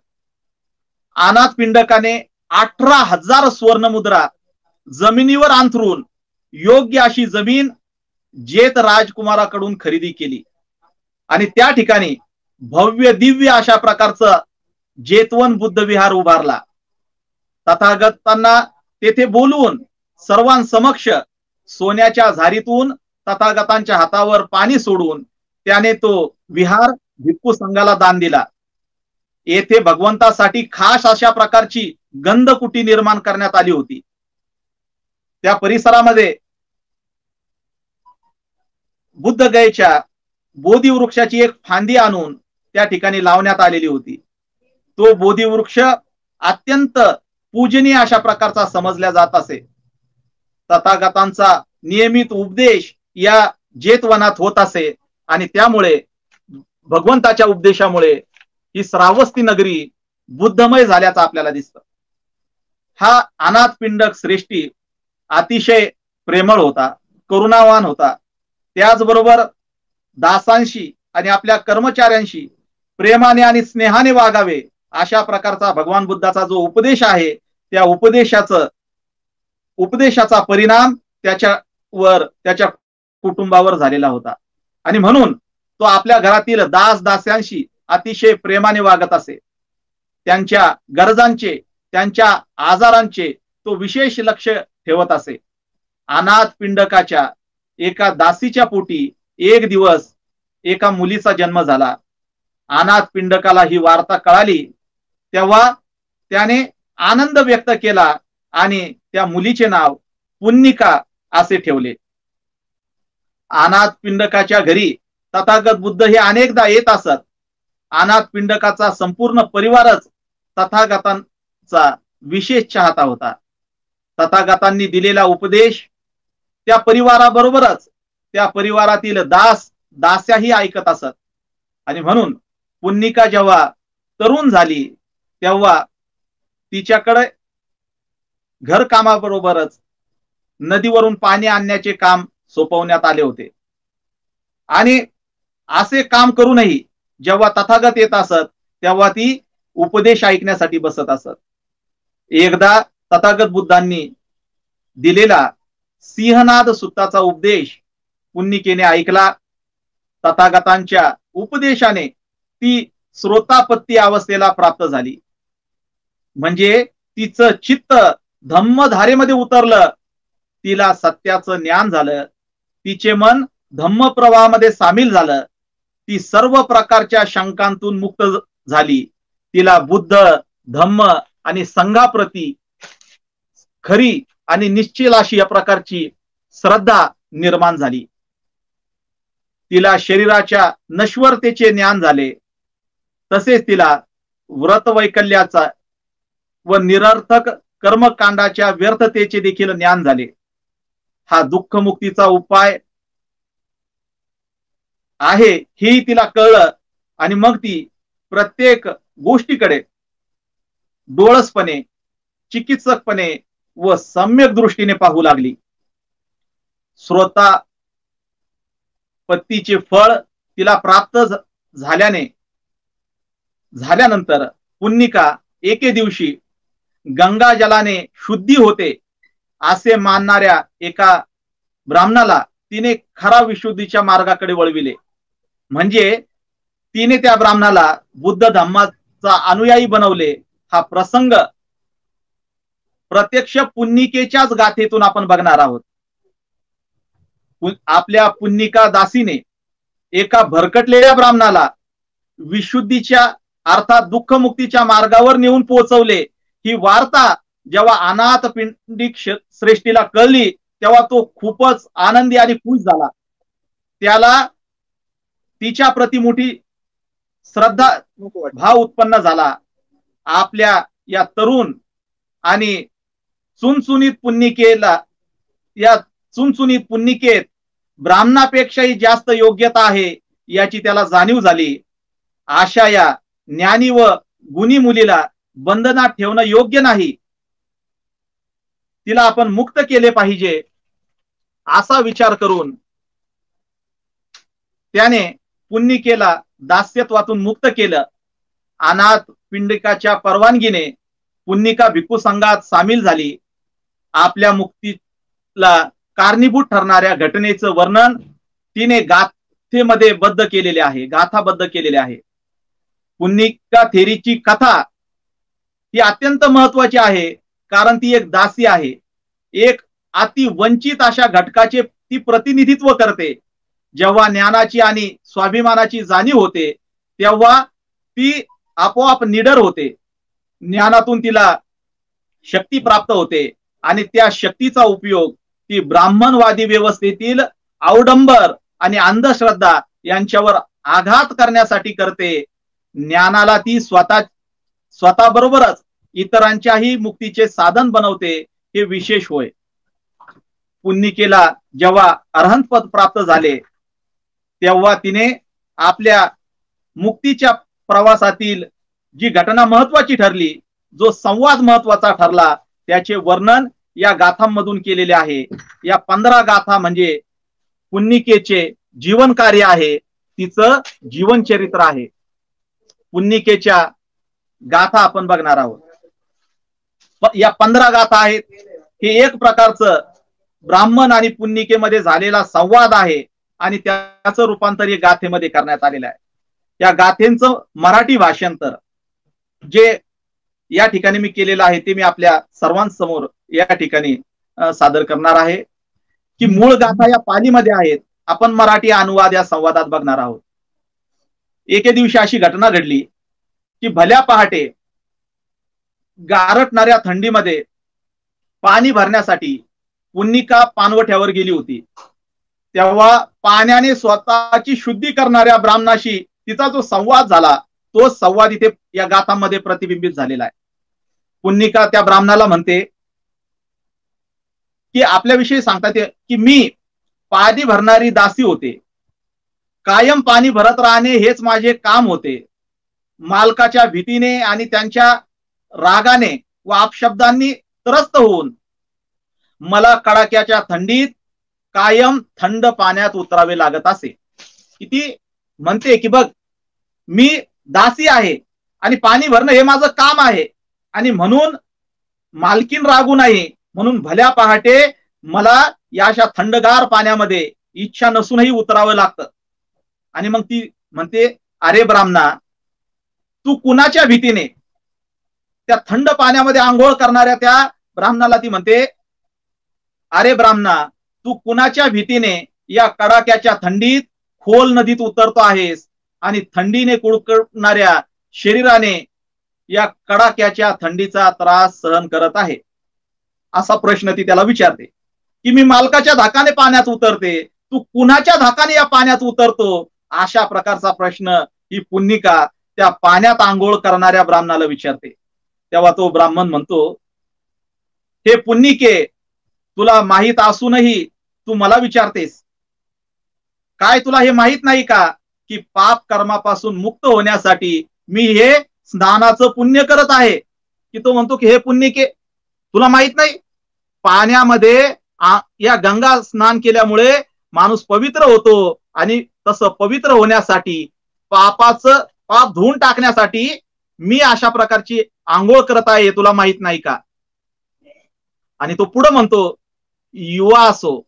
अनाथ पिंडकाने 18,000 सुवर्णमुद्रा जमिनीवर अंथरून योग्य अशी जमीन जेत राजकुमाराकडून खरेदी केली आणि त्या ठिकाणी भव्य दिव्य अशा प्रकारचं जेतवन बुद्ध विहार उभारला. तथागतांना तेथे बोलवून सर्वांसमक्ष सोन्याच्या झारीतून तथागतांच्या हातावर पाणी सोडून त्याने तो विहार भिक्खू संघाला दान दिला. येथे भगवंतासाठी खास अशा प्रकारची गंधकुटी निर्माण करण्यात आली होती. त्या परिसरामध्ये बुद्धगयेच्या बोधी वृक्षाची एक फांदी आणून त्या ठिकाणी लावण्यात आलेली होती. तो बोधी वृक्ष अत्यंत पूजनीय अशा प्रकारचा समजला जात असे. तथागतांचा नियमित उपदेश या जेतवनात होत असे आणि त्यामुळे भगवंताच्या उपदेशामुळे ही श्रावस्ती नगरी बुद्धमय झाल्याचं आपल्याला दिसतं. हा अनाथ पिंडक श्रेष्ठी अतिशय प्रेमळ होता, करुणावान होता. त्याचबरोबर दासांशी आणि आपल्या कर्मचाऱ्यांशी प्रेमाने आणि स्नेहाने वागावे अशा प्रकारचा भगवान बुद्धाचा जो उपदेश आहे, त्या उपदेशाचा परिणाम त्याच्यावर, त्याच्या कुटुंबावर झालेला होता. आणि म्हणून तो आपल्या घरातील दास दास्यांशी अतिशय प्रेमाने वागत असे. त्यांच्या गरजांचे, त्यांच्या आजारांचे तो विशेष लक्ष ठेवत असे. अनाथ पिंडकाच्या एका दासीच्या पोटी एक दिवस एका मुलीचा जन्म झाला. अनाथ पिंडकाला ही वार्ता कळाली तेव्हा त्याने आनंद व्यक्त केला आणि त्या मुलीचे नाव पुन्निका असे ठेवले. अनाथ पिंडकाच्या घरी तथागत बुद्ध हे अनेकदा येत असत. अनाथ पिंडकाचा संपूर्ण परिवारच तथागतांचा विशेष चाहता होता. तथागतांनी दिलेला उपदेश त्या परिवाराबरोबरच त्या परिवारातील दास दास्याही ऐकत असत. आणि म्हणून पुन्निका जेव्हा तरुण झाली तेव्हा तिच्याकडे घरकामाबरोबरच नदीवरून पाणी आणण्याचे काम सोपवण्यात आले होते. आणि असे काम करूनही जेव्हा तथागत येत असत तेव्हा ती उपदेश ऐकण्यासाठी बसत असत. एकदा तथागत बुद्धांनी दिलेला सिंहनाद सुत्ताचा उपदेश पुन्निकेने ऐकला. तथागतांच्या उपदेशाने ती श्रोतापत्ती अवस्थेला प्राप्त झाली. म्हणजे तिचं चित्त धम्मधारेमध्ये उतरलं, तिला सत्याचं ज्ञान झालं, तिचे मन धम्म प्रवाहामध्ये सामील झालं, ती सर्व प्रकारच्या शंकांतून मुक्त झाली. तिला बुद्ध, धम्म आणि संघाप्रती खरी आणि निश्चल अशी या प्रकारची श्रद्धा निर्माण झाली. तिला शरीराच्या नश्वरतेचे ज्ञान झाले. तसेच तिला व्रतवैकल्याचा व निरर्थक कर्मकांडाच्या व्यर्थतेचे देखील ज्ञान झाले. हा दुःखमुक्तीचा उपाय आहे हे तिला कळलं आणि मग ती प्रत्येक गोष्टीकडे डोळसपणे, चिकित्सकपणे व सम्यक दृष्टीने पाहू लागली. श्रोता पत्तीचे फळ तिला प्राप्त झाल्यानंतर पुन्निका एके दिवशी गंगा जलाने शुद्धी होते असे मानणाऱ्या एका ब्राह्मणाला तिने खरा विशुद्धीच्या मार्गाकडे वळविले. म्हणजे तिने त्या ब्राह्मणाला बुद्ध धम्माचा अनुयायी बनवले. हा प्रसंग प्रत्यक्ष पुन्निकेच्याच गाथेतून आपण बघणार आहोत. आपल्या पुन्निका दासीने एका भरकटलेल्या ब्राह्मणाला विशुद्धीच्या अर्थात दुःखमुक्तीच्या मार्गावर नेऊन पोहोचवले. ही वार्ता जेव्हा अनाथ पिंडिक श्रेष्ठीला कळली तेव्हा तो खूपच आनंदी आणि खुश झाला. त्याला तिच्या प्रति मोठी श्रद्धा भाव उत्पन्न झाला. आपल्या या तरुण आणि चुनचुनीत पुन्निकेत ब्राह्मणापेक्षाही जास्त योग्यता आहे याची त्याला जाणीव झाली. अशा या ज्ञानी व गुणी मुलीला बंधनात ठेवणं योग्य नाही, तिला आपण मुक्त केले पाहिजे असा विचार करून त्याने पुन्निकेला दास्यत्वातून मुक्त केलं. अनाथ पिंडिकाच्या परवानगीने पुन्निका भिक्खू संघात सामील झाली. आपल्या मुक्तीला कारणीभूत ठरणाऱ्या घटनेचं वर्णन तिने गाथेमध्ये गाथाबद्ध केलेले आहे. पुन्निका थेरीची कथा ही अत्यंत महत्वाची आहे, कारण ती एक दासी आहे. एक अति वंचित अशा घटकाचे ती प्रतिनिधित्व करते. जेव्हा ज्ञानाची आणि स्वाभिमानाची जाणीव होते तेव्हा ती आपोआप निडर होते. ज्ञानातून तिला शक्ती प्राप्त होते आणि त्या शक्तीचा उपयोग ती ब्राह्मणवादी व्यवस्थेतील अवडंबर आणि अंधश्रद्धा यांच्यावर आघात करण्यासाठी करते. ज्ञानाला ती स्वतःबरोबरच इतरांच्याही मुक्तीचे साधन बनवते, हे विशेष होय. पुन्निकेला जेव्हा अरहंत पद प्राप्त झाले तेव्हा तिने आपल्या मुक्तीच्या प्रवासातील जी घटना महत्वाची ठरली, जो संवाद महत्वाचा ठरला, त्याचे वर्णन या गाथांमधून केलेले आहे. या 15 गाथा म्हणजे पुन्निकेचे जीवन कार्य आहे, तिचं जीवनचरित्र आहे. पुन्निकेच्या गाथा आपण बघणार आहोत. या 15 गाथा आहेत. हे एक प्रकारचं ब्राह्मण आणि पुन्निकेमध्ये झालेला संवाद आहे आणि त्याचं रूपांतर या गाथेमध्ये करण्यात आलेलं आहे. या गाथेंचं मराठी भाषांतर जे या ठिकाणी मी केलेलं आहे ते मी आपल्या सर्वांसमोर या ठिकाणी सादर करणार आहे. की मूळ गाथा या पालीमध्ये आहेत, आपण मराठी अनुवाद या संवादात बघणार आहोत. एके दिवशी अशी घटना घडली की भल्या पहाटे गारटणाऱ्या थंडीमध्ये पाणी भरण्यासाठी पुन्निका पाणवठ्यावर गेली होती. तेव्हा पाण्याने स्वतःची शुद्धी करणाऱ्या ब्राह्मणाशी तिचा जो संवाद झाला, तो संवाद इथे या गाथांमध्ये प्रतिबिंबित झालेला आहे. पुन्निका त्या ब्राह्मणाला म्हणते की आपल्याविषयी सांगतात की मी पाणी भरणारी दासी होते. कायम पाणी भरत राहणे हेच माझे काम होते. मालकाच्या भीतीने आणि त्यांच्या रागाने व अपशब्दांनी त्रस्त होऊन मला कडाक्याच्या थंडीत कायम थंड पाण्यात उतरावे लागत असे. किती म्हणते की बघ, मी दासी आहे आणि पाणी भरणं हे माझं काम आहे आणि म्हणून मालकीन रागू नाही म्हणून भल्या पहाटे मला या अशा थंडगार पाण्यामध्ये इच्छा नसूनही उतरावं लागतं. आणि मग ती म्हणते, अरे ब्राह्मणा, तू कुणाच्या भीतीने त्या थंड पाण्यामध्ये आंघोळ करणाऱ्या त्या ब्राह्मणाला ती म्हणते, अरे ब्राह्मणा, तू कुणाच्या भीतीने या कडाक्याच्या थंडीत खोल नदीत उतरतो आहेस आणि थंडीने कुळकुळणाऱ्या शरीराने या कडाक्याच्या थंडीचा त्रास सहन करत आहे. असा प्रश्न ती त्याला विचारते की मी मालकाच्या धाकाने पाण्यात उतरते, तू कुणाच्या धाकाने या पाण्यात उतरतो? अशा प्रकारचा प्रश्न ही पुन्निका त्या पाण्यात आंघोळ करणाऱ्या ब्राह्मणाला विचारते. तेव्हा तो ब्राह्मण म्हणतो, हे पुन्निके, तुला माहित असूनही तू मला विचारतेस काय? तुला हे माहित नाही का की पाप कर्मापासून मुक्त होण्यासाठी मी हे स्नानाचं पुण्य करत आहे? की तो म्हणतो की हे पुन्निके, तुला माहित नाही, पाण्यामध्ये या गंगा स्नान केल्यामुळे माणूस पवित्र होतो आणि तसं पवित्र होण्यासाठी पाप धुवून टाकण्यासाठी मी अशा प्रकारची आंघोळ करत आहे, हे तुला माहित नाही का? आणि तो पुढे म्हणतो, युवा असो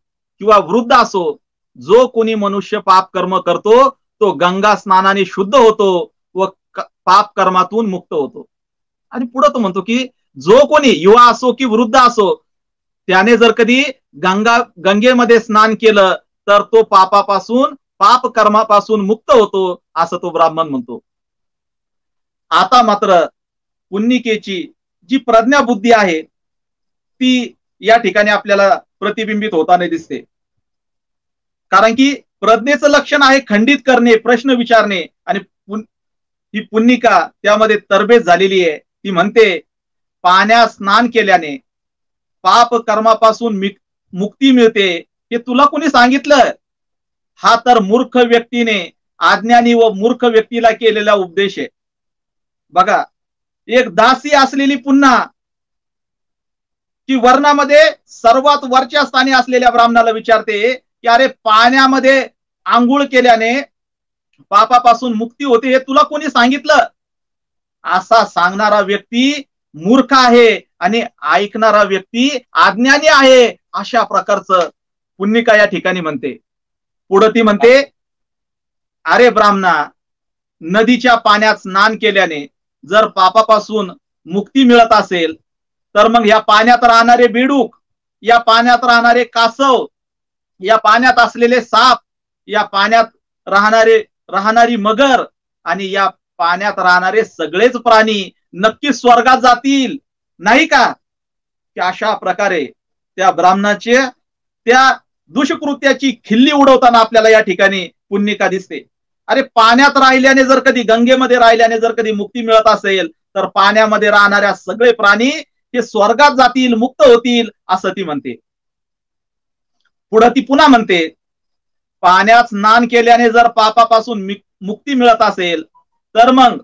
किंवा वृद्ध असो जो कोणी मनुष्य पाप कर्म करतो तो गंगा स्नानाने शुद्ध होतो व पाप कर्मातून मुक्त होतो. आणि पुढे तो म्हणतो की जो कोणी युवा असो की वृद्ध असो त्याने जर कधी गंगेमध्ये स्नान केलं तर तो पापापासून पाप कर्मापासून मुक्त होतो असं तो ब्राह्मण म्हणतो. आता मात्र पुन्निकेची जी प्रज्ञा बुद्धी आहे ती या ठिकाणी आपल्याला प्रतिबिंबित होताना दिसते. कारण की प्रज्ञेचं लक्षण आहे खंडित करणे, प्रश्न विचारणे, आणि ही पुन्निका त्यामध्ये तरबेज झालेली आहे. ती म्हणते पाण्यात स्नान केल्याने पाप कर्मापासून मुक्ती मिळते. हे तुला कोणी सांगितलं? हा तर मूर्ख व्यक्तीने, अज्ञानी व मूर्ख व्यक्तीला केलेला उपदेश आहे. बघा, एक दासी असलेली पुन्हा की वर्णामध्ये सर्वात वरच्या स्थानी असलेल्या ब्राह्मणाला विचारते की अरे पाण्यामध्ये आंघोळ केल्याने पापापासून मुक्ती होते, हे तुला कोणी सांगितलं? असा सांगणारा व्यक्ती मूर्ख आहे आणि ऐकणारा व्यक्ती अज्ञानी आहे, अशा प्रकारचं पुन्निका या ठिकाणी म्हणते. पुढे ती म्हणते अरे ब्राह्मणा, नदीच्या पाण्यात स्नान केल्याने जर पापापासून मुक्ती मिळत असेल तर मग या पाण्यात राहणारे बेडूक, या पाण्यात राहणारे कासव, या पाण्यात असलेले साप, या पाण्यात राहणारी मगर आणि या पाण्यात राहणारे सगळेच प्राणी नक्की स्वर्गात जातील नाही का? की अशा प्रकारे त्या ब्राह्मणाचे त्या दुष्कृत्याची खिल्ली उडवताना आपल्याला या ठिकाणी पुन्निका दिसते. अरे पाण्यात राहिल्याने जर कधी, गंगेमध्ये राहिल्याने जर कधी मुक्ती मिळत असेल तर पाण्यामध्ये राहणाऱ्या सगळे प्राणी हे स्वर्गात जातील, मुक्त होतील, असं ती म्हणते. पुढे ती पुन्हा म्हणते पाण्यात स्नान केल्याने जर पापापासून मुक्ती मिळत असेल तर मग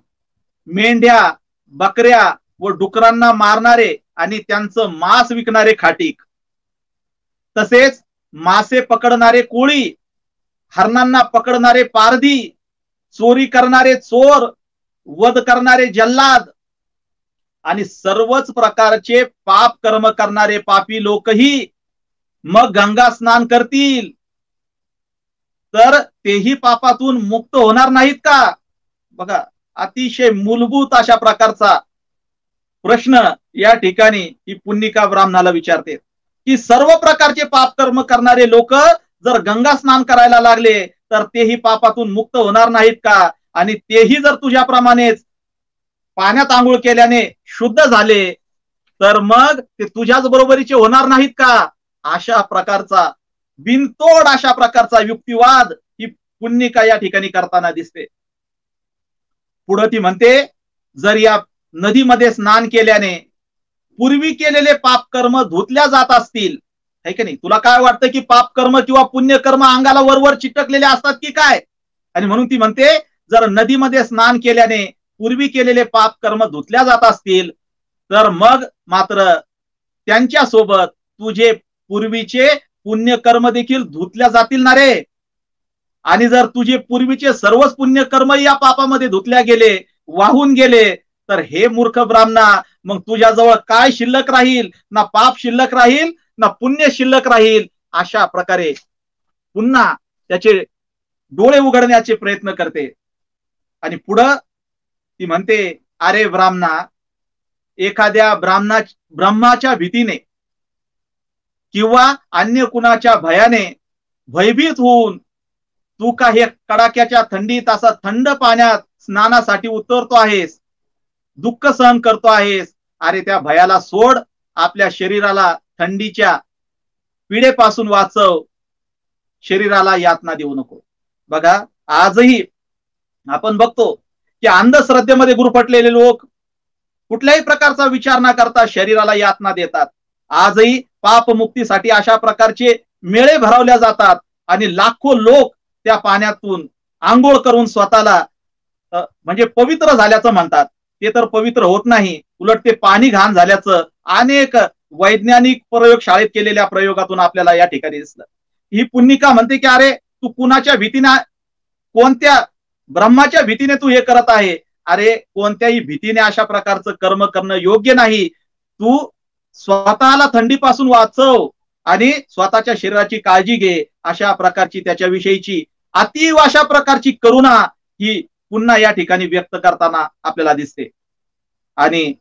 मेंढ्या, बकऱ्या व डुकरांना मारणारे आणि त्यांचं मांस विकणारे खाटीक, तसेच मासे पकडणारे कोळी, हरणांना पकडणारे पारधी, चोरी करणारे चोर, वध करणारे जल्लाद आणि सर्वच प्रकारचे पाप कर्म करणारे पापी लोकही मग गंगा स्नान करतील तर तेही पापातून मुक्त होणार नाहीत का? बघा, अतिशय मूलभूत अशा प्रकारचा प्रश्न या ठिकाणी ही पुन्निका ब्राह्मणाला विचारते की सर्व प्रकारचे पाप कर्म करणारे लोक जर गंगा स्नान करायला लागले तर तेही पापातून मुक्त होणार नाहीत का? आणि तेही जर तुझ्याप्रमाणेच पाण्यात आंघोळ केल्याने शुद्ध झाले तर मग ते तुझ्याच बरोबरीचे होणार नाहीत का? अशा प्रकारचा बिनतोड अशा प्रकारचा युक्तिवाद ही पुन्निका या ठिकाणी करताना दिसते. पुढे ती म्हणते जर या नदीमध्ये स्नान केल्याने पूर्वी केलेले पाप कर्म धुतल्या जात असतील, है की नाही? तुला काय वाटतं की पाप कर्म किंवा पुण्य कर्म अंगाला वरवर चिटकलेले असतात की काय? आणि म्हणून ती म्हणते जर नदीमध्ये स्नान केल्याने पूर्वी केलेले पाप कर्म धुतल्या जात असतील तर मग मात्र त्यांच्या सोबत तुझे पूर्वीचे पुण्य कर्म देखील धुतल्या जातील ना रे. आणि जर तुझे पूर्वीचे सर्वच पुण्य कर्म या पापामध्ये धुतल्या गेले, वाहून गेले, तर हे मूर्ख ब्राह्मणा, मग तुझ्याजवळ काय शिल्लक राहील? ना पाप शिल्लक राहील ना पुण्य शिल्लक राहील. अशा प्रकारे पुन्हा त्याचे डोळे उघडण्याचे प्रयत्न करते. आणि पुढं ती म्हणते अरे ब्राह्मणा, एखाद्या ब्रह्माच्या भीतीने किंवा अन्य कुणाच्या भयाने भयभीत होऊन तू का हे कडाक्याच्या थंडीत असा थंड पाण्यात स्नानासाठी उतरतो आहेस, दुःख सहन करतो आहेस. अरे त्या भयाला सोड, आपल्या शरीराला थंडीच्या पिडेपासून वाचव, शरीराला यातना देऊ नको. बघा, आजही आपण बघतो की अंधश्रद्धेमध्ये गुरफटलेले लोक कुठल्याही प्रकारचा विचार न करता शरीराला यातना देतात. आजही पापमुक्तीसाठी अशा प्रकारचे मेळे भरवल्या जातात आणि लाखो लोक त्या पाण्यातून आंघोळ करून स्वतःला म्हणजे पवित्र झाल्याचं म्हणतात. ते तर पवित्र होत नाही, उलट ते पाणी घाण झाल्याचं अनेक वैज्ञानिक प्रयोगशाळेत केलेल्या प्रयोगातून आपल्याला या ठिकाणी दिसलं. ही पुन्निका म्हणते की अरे तू कुणाच्या भीतीने, कोणत्या ब्रह्माच्या भीतीने तू हे करत आहे? अरे कोणत्याही भीतीने अशा प्रकारचं कर्म करणं योग्य नाही. तू स्वतःला थंडीपासून वाचव, आणि स्वतःच्या शरीराची काळजी घे, अशा प्रकारची त्याच्याविषयीची अतीव अशा प्रकारची करुणा ही पुन्हा या ठिकाणी व्यक्त करताना आपल्याला दिसते. आणि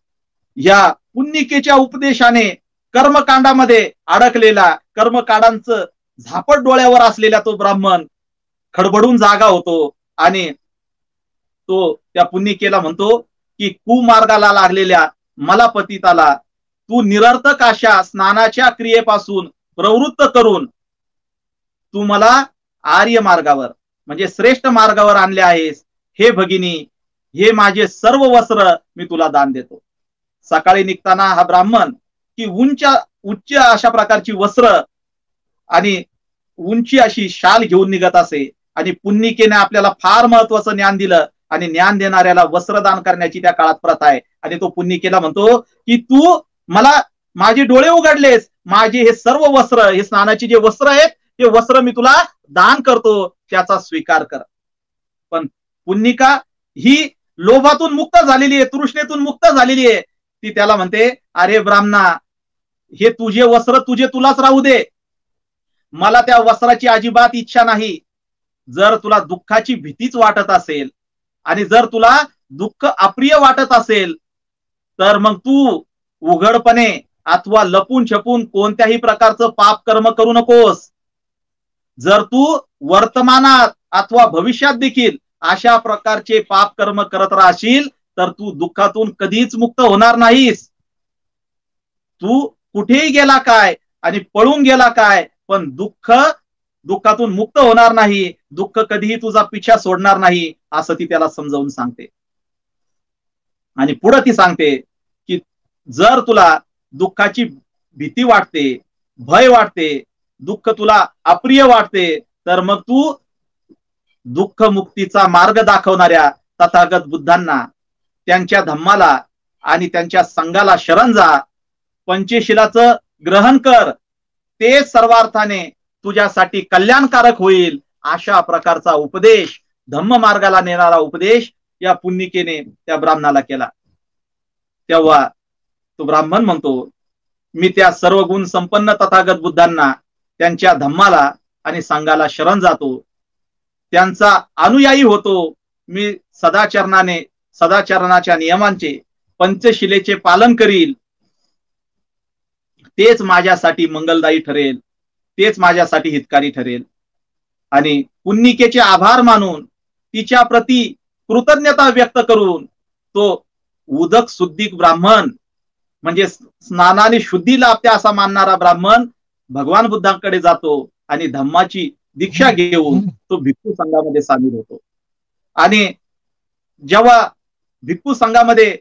या पुन्निकेच्या उपदेशाने कर्मकांडामध्ये अडकलेला, कर्मकांडांचं झापट डोळ्यावर असलेला तो ब्राह्मण खडबडून जागा होतो आणि तो त्या पुन्निकेला म्हणतो की कुमार्गाला लागलेल्या मला पतिताला तू निरर्थक अशा स्नानाच्या क्रियेपासून प्रवृत्त करून तू मला आर्य मार्गावर म्हणजे श्रेष्ठ मार्गावर आणले आहेस. हे भगिनी, हे माझे सर्व वस्त्र मी तुला दान देतो. सकाळी निघताना हा ब्राह्मण की उच्च अशा प्रकारची वस्त्र आणि उंची अशी शाल घेऊन निघत असे. आणि पुन्निकेने आपल्याला फार महत्वाचं ज्ञान दिलं आणि ज्ञान देणाऱ्याला वस्त्रदान करण्याची त्या काळात प्रथा आहे. आणि तो पुन्निकेला म्हणतो की तू मला माझे डोळे उघडलेस, माझे हे सर्व वस्त्र, हे स्नानाचे जे वस्त्र आहेत ते वस्त्र मी तुला दान करतो, त्याचा स्वीकार कर. पण पुन्निका ही लोभातून मुक्त झालेली आहे, तृष्णेतून मुक्त झालेली आहे. ती त्याला म्हणते, अरे ब्राह्मणा, हे तुझे वस्त्र तुलाच राहू दे, मला त्या वस्त्राची अजिबात इच्छा नाही. जर तुला दुःखाची भीतीच वाटत असेल आणि जर तुला दुःख अप्रिय वाटत असेल तर मग तू उघडपणे अथवा लपून छपून कोणत्याही प्रकारचं पाप कर्म करू नकोस. जर तू वर्तमानात अथवा भविष्यात देखील अशा प्रकारचे पाप कर्म करत राहशील तर तू दुःखातून कधीच मुक्त होणार नाहीस. तू कुठेही गेला काय आणि पळून गेला काय, पण दुःखातून मुक्त होणार नाही, दुःख कधीही तुझा पिछा सोडणार नाही, असं ती त्याला समजावून सांगते. आणि पुढे ती सांगते की जर तुला दुःखाची भीती वाटते, भय वाटते, दुःख तुला अप्रिय वाटते, तर मग तू दुःख मुक्तीचा मार्ग दाखवणाऱ्या तथागत बुद्धांना, त्यांच्या धम्माला आणि त्यांच्या संघाला शरण जा, पंचशीलाचं ग्रहण कर, ते सर्वार्थाने तुझ्यासाठी कल्याणकारक होईल. अशा प्रकारचा उपदेश, धम्म मार्गाला नेणारा उपदेश या पुन्निकेने त्या ब्राह्मणाला केला. तेव्हा तो ब्राह्मण म्हणतो, मी त्या सर्व गुण संपन्न तथागत बुद्धांना, त्यांच्या धम्माला आणि संघाला शरण जातो, त्यांचा अनुयायी होतो. मी सदाचरणाच्या नियमांचे, पंचशिलेचे पालन करील. तेच माझ्यासाठी मंगलदायी ठरेल, तेच माझ्यासाठी हितकारी ठरेल. आणि पुन्निकेचे आभार मानून तिच्या प्रती कृतज्ञता व्यक्त करून तो उदक शुद्धिक ब्राह्मण म्हणजे स्नानाने शुद्धी लाभते असा मानणारा ब्राह्मण भगवान बुद्धांकडे जातो आणि धम्माची दीक्षा घेऊन तो भिक्खू संघामध्ये सामील होतो. आणि जेव्हा भिक्खू संघामध्ये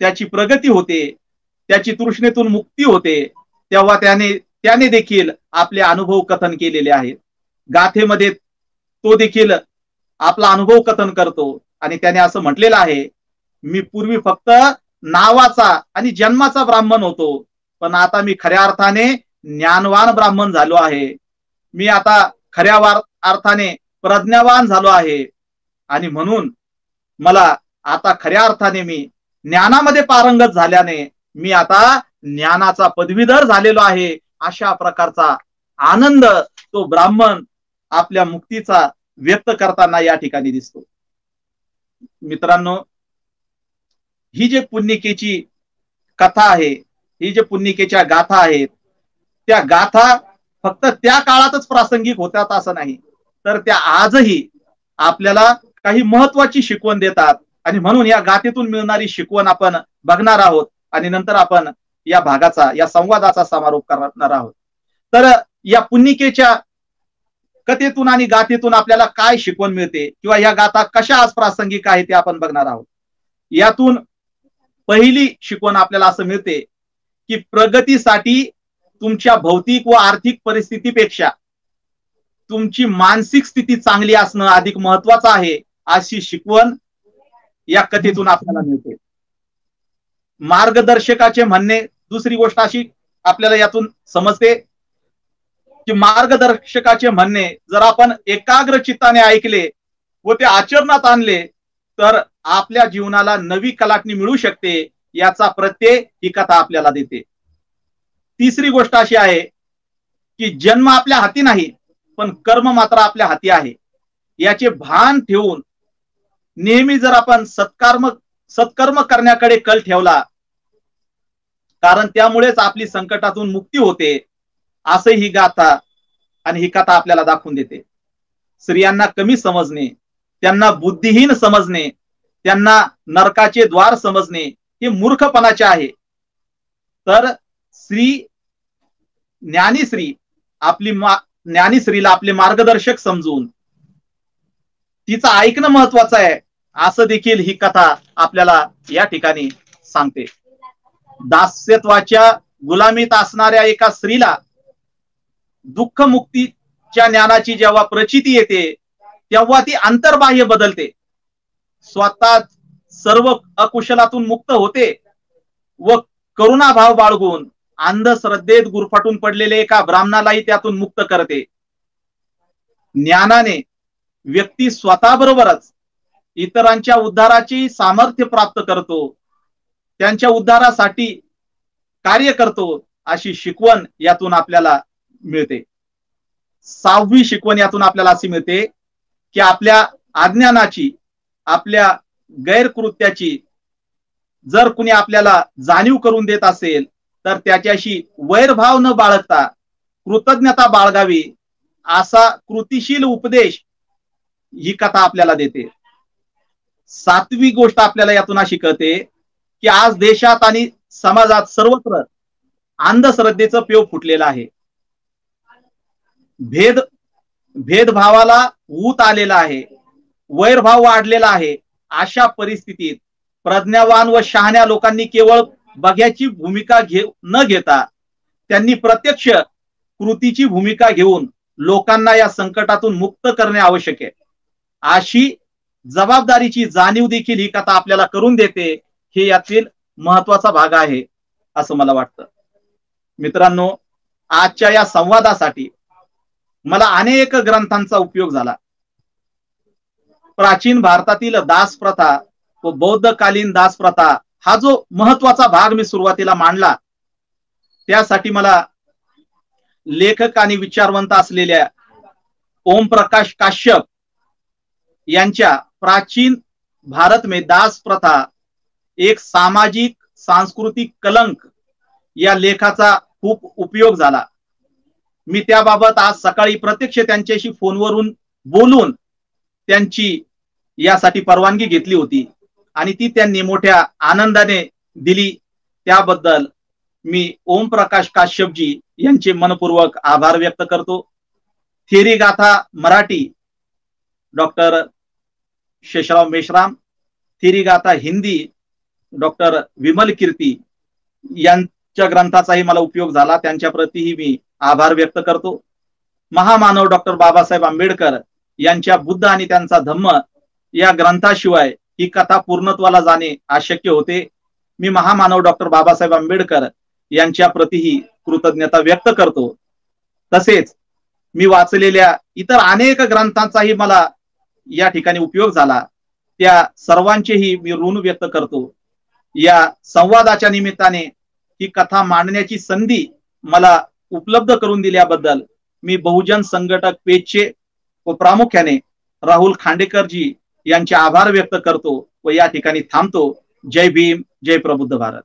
त्याची प्रगती होते, त्याची तृष्णेतून मुक्ती होते, तेव्हा त्याने देखील आपले अनुभव कथन केलेले आहेत. गाथेमध्ये तो देखील आपला अनुभव कथन करतो आणि त्याने असं म्हटलेलं आहे, मी पूर्वी फक्त नावाचा आणि जन्माचा ब्राह्मण होतो, पण आता मी खऱ्या अर्थाने ज्ञानवान ब्राह्मण झालो आहे. मी आता खऱ्या अर्थाने प्रज्ञावान झालो आहे आणि म्हणून मला आता खऱ्या अर्थाने मी ज्ञानामध्ये पारंगत झाल्याने मी आता ज्ञानाचा पदवीधर झालेलो आहे. अशा प्रकारचा आनंद तो ब्राह्मण आपल्या मुक्तीचा व्यक्त करताना या ठिकाणी दिसतो. मित्रांनो, ही जे पुन्निकेची कथा आहे, ही जे पुन्निकेच्या गाथा आहेत, त्या गाथा फक्त त्या काळातच प्रासंगिक होतात असं नाही, तर त्या आजही आपल्याला काही महत्वाची शिकवण देतात. आणि म्हणून या गाथेतून मिळणारी शिकवण आपण बघणार आहोत आणि नंतर आपण या भागाचा, या संवादाचा समारोप करणार आहोत. तर या पुन्निकेच्या कथेतून आणि गाथेतून आपल्याला काय शिकवण मिळते किंवा या गाथा कशा आज प्रासंगिक आहे ते आपण बघणार आहोत. यातून पहिली शिकवण आपल्याला असं मिळते की प्रगतीसाठी तुमच्या भौतिक व आर्थिक परिस्थितीपेक्षा तुमची मानसिक स्थिती चांगली असणं अधिक महत्वाचं आहे, अशी शिकवण या कथेतून आपल्याला मिळते. मार्गदर्शकाचे म्हणणे, दुसरी गोष्ट अशी आपल्याला यातून समजते की मार्गदर्शकाचे म्हणणे जर आपण एकाग्र चित्ताने ऐकले व ते आचरणात आणले तर आपल्या जीवनाला नवी कलाटणी मिळू शकते, याचा प्रत्यय ही कथा आपल्याला देते. तिसरी गोष्ट अशी आहे की जन्म आपल्या हाती नाही, पण कर्म मात्र आपल्या हाती आहे, याचे भान ठेवून नेहमी जर आपण सत्कर्म करण्याकडे कल ठेवला, कारण त्यामुळेच आपली संकटातून मुक्ती होते, असं ही गाथा आणि ही कथा आपल्याला दाखवून देते. स्त्रियांना कमी समजणे, त्यांना बुद्धिहीन समजणे, त्यांना नरकाचे द्वार समजणे हे मूर्खपणाचे आहे. तर ज्ञानीश्रीला आपले मार्गदर्शक समजून तिचं ऐकणं महत्वाचं आहे, असं देखील ही कथा आपल्याला या ठिकाणी सांगते. दास्यत्वाच्या गुलामीत असणाऱ्या एका स्त्रीला दुःख मुक्तीच्या ज्ञानाची जेव्हा प्रचिती येते, तेव्हा ती अंतर्बाह्य बदलते, स्वतः सर्व अकुशलातून मुक्त होते व करुणाभाव बाळगून अंधश्रद्धेत गुरफटून पडलेले एका ब्राह्मणालाही त्यातून मुक्त करते. ज्ञानाने व्यक्ती स्वतःबरोबरच इतरांच्या उद्धाराची सामर्थ्य प्राप्त करतो, त्यांच्या उद्धारासाठी कार्य करतो, अशी शिकवण यातून आपल्याला मिळते. 6वी शिकवण यातून आपल्याला अशी मिळते की आपल्या अज्ञानाची, आपल्या गैरकृत्याची जर कुणी आपल्याला जाणीव करून देत असेल तर त्याच्याशी वैरभाव न बाळगता कृतज्ञता बाळगावी, असा कृतिशील उपदेश ही कथा आपल्याला देते. 7वी गोष्ट आपल्याला यातून अशी कळते की आज देशात आणि समाजात सर्वत्र अंधश्रद्धेचं पेव फुटलेलं आहे. भेदभावाला ऊत आलेला आहे, वैरभाव वाढलेला आहे. अशा परिस्थितीत प्रज्ञावान व शहाण्या लोकांनी केवळ बघ्याची भूमिका न घेता त्यांनी प्रत्यक्ष कृतीची भूमिका घेऊन लोकांना या संकटातून मुक्त करणे आवश्यक आहे. अशी जबाबदारीची जाणीव देखील ही कथा आपल्याला करून देते. हे यातील महत्वाचा भाग आहे असं मला वाटतं. मित्रांनो, आजच्या या संवादासाठी मला अनेक ग्रंथांचा उपयोग झाला. प्राचीन भारतातील दास प्रथा व बौद्धकालीन दास प्रथा हा जो महत्वाचा भाग मी सुरुवातीला मांडला, त्यासाठी मला लेखक आणि विचारवंत असलेल्या ओमप्रकाश काश्यप यांच्या प्राचीन भारत में दास प्रथा एक सामाजिक सांस्कृतिक कलंक या लेखाचा खूप उपयोग झाला. मी त्याबाबत आज सकाळी प्रत्यक्ष त्यांच्याशी फोनवरून बोलून त्यांची यासाठी परवानगी घेतली होती आणि ती त्यांनी मोठ्या आनंदाने दिली. त्याबद्दल मी ओमप्रकाश काश्यपजी यांचे मनपूर्वक आभार व्यक्त करतो. थेरी गाथा मराठी डॉक्टर शेषराव मेश्राम, थेरी गाथा हिंदी डॉक्टर विमल कीर्ती यांच्या ग्रंथाचाही मला उपयोग झाला. त्यांच्या प्रतिही मी आभार व्यक्त करतो. महामानव डॉक्टर बाबासाहेब आंबेडकर यांच्या बुद्ध आणि त्यांचा धम्म या ग्रंथाशिवाय ही कथा पूर्णत्वाला जाणे अशक्य होते. मी महामानव डॉक्टर बाबासाहेब आंबेडकर यांच्या प्रतिही कृतज्ञता व्यक्त करतो. तसेच मी वाचलेल्या इतर अनेक ग्रंथांचाही मला या ठिकाणी उपयोग झाला. त्या सर्वांचेही मी ऋण व्यक्त करतो. या संवादाच्या निमित्ताने ही कथा मांडण्याची संधी मला उपलब्ध करून दिल्याबद्दल मी बहुजन संघटक पेजचे व प्रामुख्याने राहुल खांडेकरजी यांचे आभार व्यक्त करतो व या ठिकाणी थांबतो. जय भीम, जय प्रबुद्ध भारत.